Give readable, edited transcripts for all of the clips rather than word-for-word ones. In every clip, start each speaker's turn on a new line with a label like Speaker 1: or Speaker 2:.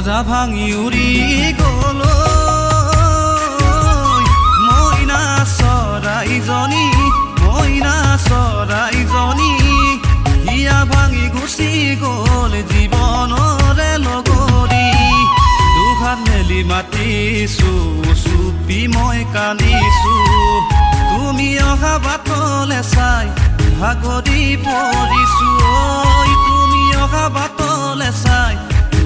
Speaker 1: মজা ভাঙি উৰি গ'লৈ মইনা চৰাইজনী হিয়া ভাঙি গুচি গ'ল জীৱনৰে লগৰী দুহাত মেলি মাতিছো চুপি মই কান্দিছো তুমি অহা বাটলে চাই ভাগৰি পৰিছো ঐ তুমি অহা বাটলে চাই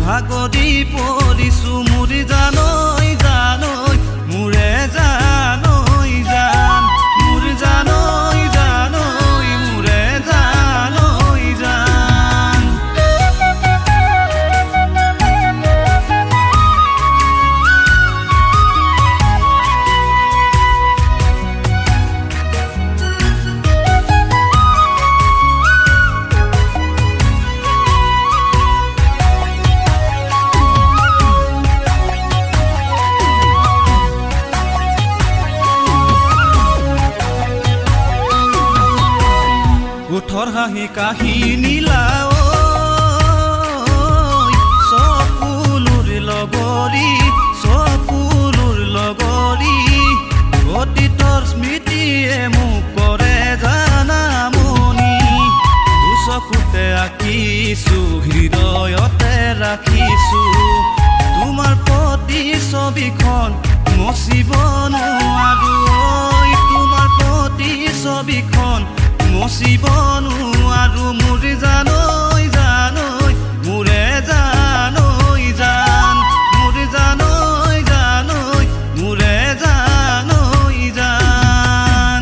Speaker 1: ভাগৰি পৰিছো মুৰি জানৈ জানৈ মুৰে জানৈ জান মুৰ জানৈ জানৈ মুৰে জানৈ জান ওঠৰ হাঁহি কাহিনী লাও চকুলোৰ লগৰী অতীতৰ স্মৃতিয়ে মোক কৰে জানামনি দুচকুতে আঁকিছো হৃদয়তে ৰাখিছো তোমাৰ প্ৰতি ছবিখন মচিব নোৱাৰো ঐ তোমাৰ প্ৰতি ছবিখন মচিব নোৱাৰো মুৰ জানৈ জানৈ মুৰে জানৈ জান মুৰ জানৈ জানৈ মুৰে জানৈ জান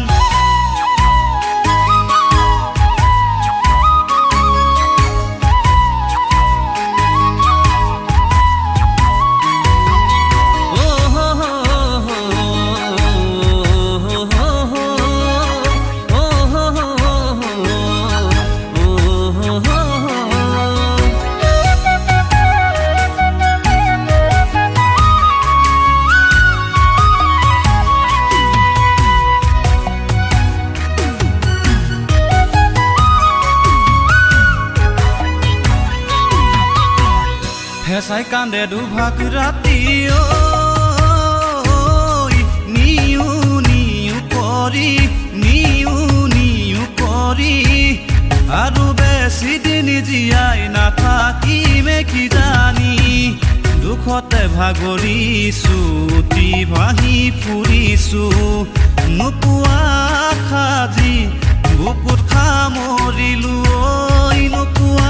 Speaker 1: হেঁচাই কান্দে দুভাগ ৰাতি ঐ নিউ কৰি আৰু বেছি দিন জীয়াই নাথাকিমে কি জানি দুখতে ভাগৰিছো অতি ভাহি ফুৰিছো নোপোৱা সাজি বুকুত সামৰিলো ঐ নোপোৱা